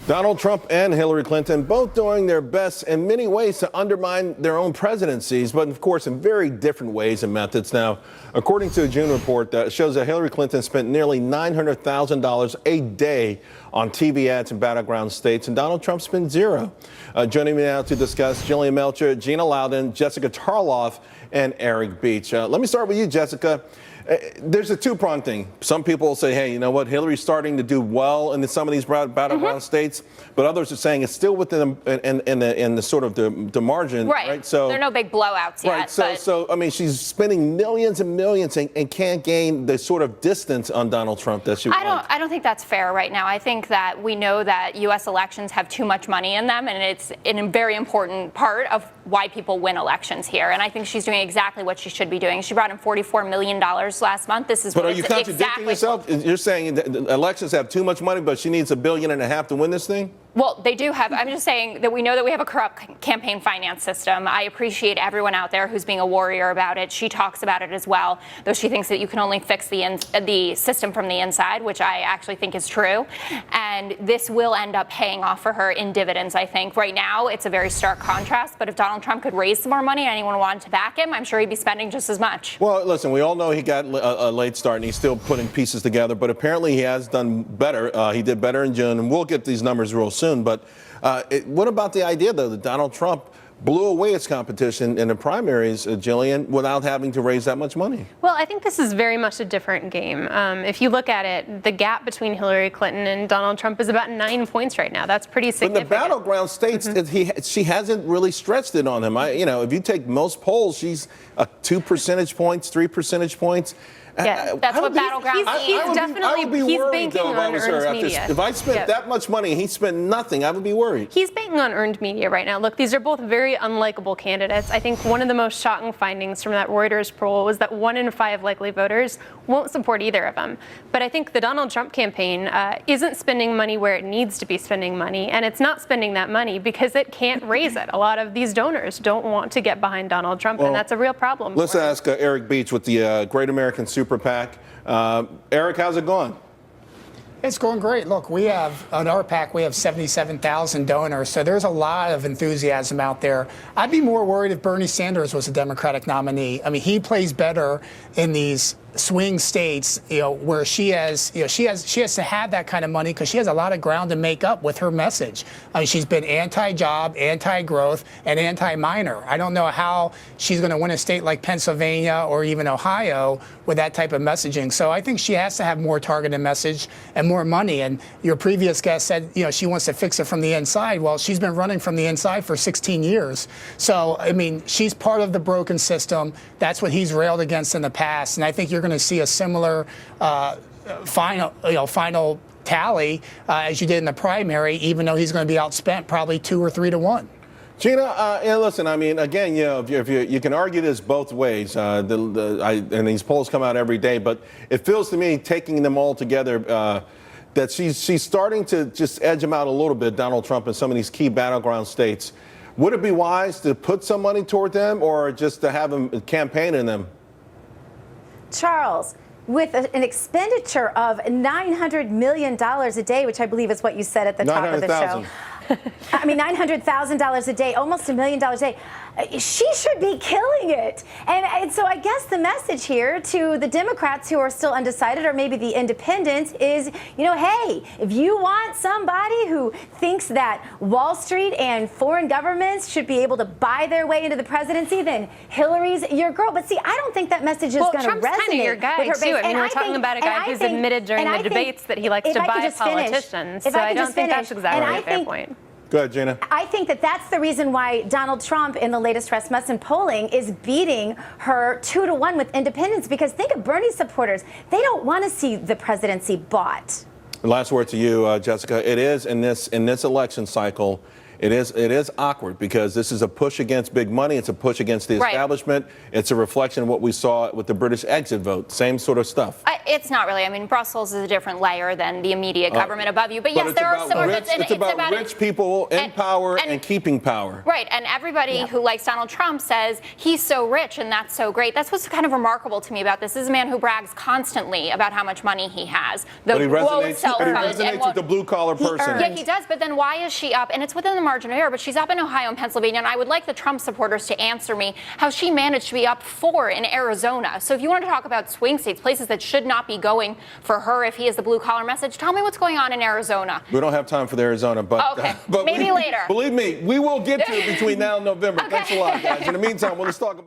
Donald Trump and Hillary Clinton both doing their best in many ways to undermine their own presidencies, but of course in very different ways and methods. Now, according to a June report that shows that Hillary Clinton spent nearly $900,000 a day on TV ads in battleground states, and Donald Trump spent zero. Joining me now to discuss, Jillian Melcher, Gina Loudon, Jessica Tarloff, and Eric Beach. Let me start with you, Jessica. There's a two-pronged thing. Some people say, hey, you know what, Hillary's starting to do well in some of these battleground states, but others are saying it's still within in the sort of the margin. Right. So there are no big blowouts yet. So I mean, she's spending millions and millions and can't gain the sort of distance on Donald Trump that she would like. I don't think that's fair right now. I think that we know that U.S. elections have too much money in them, and it's a very important part of why people win elections here. And I think she's doing exactly what she should be doing. She brought in $44 million last month. This is but are you contradicting yourself? You're saying that elections have too much money, but she needs $1.5 billion to win this thing? Well, they do have. I'm just saying that we know that we have a corrupt campaign finance system. I appreciate everyone out there who's being a warrior about it. She talks about it as well, though she thinks that you can only fix the system from the inside, which I actually think is true. And this will end up paying off for her in dividends, I think. Right now, it's a very stark contrast. But if Donald Trump could raise some more money and anyone wanted to back him, I'm sure he'd be spending just as much. Well, listen, we all know he got a late start and he's still putting pieces together. But apparently he has done better. He did better in June, and we'll get these numbers real soon. But what about the idea, though, that Donald Trump blew away its competition in the primaries, Jillian, without having to raise that much money? Well, I think this is very much a different game. If you look at it, the gap between Hillary Clinton and Donald Trump is about 9 points right now. That's pretty significant. But in the battleground states, she hasn't really stretched it on him. If you take most polls, she's 2 percentage points, 3 percentage points. Yeah, that's what battleground means. He's banking on earned media. If I spent that much money and he spent nothing, I would be worried. He's banking on earned media right now. Look, these are both very unlikable candidates. I think one of the most shocking findings from that Reuters poll was that 1 in 5 likely voters won't support either of them. But I think the Donald Trump campaign isn't spending money where it needs to be spending money, and it's not spending that money because it can't raise it. A lot of these donors don't want to get behind Donald Trump, and that's a real problem. Let's ask Eric Beach with the Great American Super PAC. Eric, how's it going? It's going great. Look, we have, on our PAC, we have 77,000 donors, so there's a lot of enthusiasm out there. I'd be more worried if Bernie Sanders was a Democratic nominee. I mean, he plays better in these swing states, where she has to have that kind of money because she has a lot of ground to make up with her message. I mean, she's been anti-job, anti-growth, and anti-minor. I don't know how she's going to win a state like Pennsylvania or even Ohio with that type of messaging. So I think she has to have more targeted message and more money. And your previous guest said, she wants to fix it from the inside. Well, she's been running from the inside for 16 years. So, I mean, she's part of the broken system. That's what he's railed against in the past. And I think you're going to see a similar final tally as you did in the primary, even though he's going to be outspent probably 2 or 3 to 1. Gina, listen, I mean, again, if you can argue this both ways, and these polls come out every day, but it feels to me, taking them all together, that she's starting to just edge him out a little bit, Donald Trump, in some of these key battleground states. Would it be wise to put some money toward them or just to have him campaign in them? Charles, with an expenditure of $900 million a day, which I believe is what you said at the top of the show. I mean, $900,000 a day, almost $1 million a day. She should be killing it. And so I guess the message here to the Democrats who are still undecided, or maybe the independents, is, hey, if you want somebody who thinks that Wall Street and foreign governments should be able to buy their way into the presidency, then Hillary's your girl. But see, I don't think that message is going to resonate. Trump's kind of your guy, too. I mean, we're talking about a guy who's admitted during the debates that he likes to buy politicians. So I don't think that's exactly a fair point. Go ahead, Gina. I think that that's the reason why Donald Trump in the latest Rasmussen polling is beating her 2 to 1 with independents, because think of Bernie's supporters. They don't want to see the presidency bought. The last word to you, Jessica. It is in this election cycle, it is awkward because this is a push against big money. It's a push against the establishment. It's a reflection of what we saw with the British exit vote. Same sort of stuff. It's not really. I mean, Brussels is a different layer than the immediate government above you. But yes, there are similar. It's about rich people in power and keeping power. Right, and everybody who likes Donald Trump says he's so rich and that's so great. That's what's kind of remarkable to me about this. This is a man who brags constantly about how much money he has. But he resonates with the blue-collar person. Yeah, he does, but then why is she up? And it's within the margin of error, but she's up in Ohio and Pennsylvania, and I would like the Trump supporters to answer me how she managed to be up 4 in Arizona. So if you want to talk about swing states, places that should not be going for her if he is the blue-collar message, tell me what's going on in Arizona. We don't have time for the Arizona, but, maybe later. Believe me, we will get to it between now and November. Thanks a lot, guys. In the meantime, let's talk about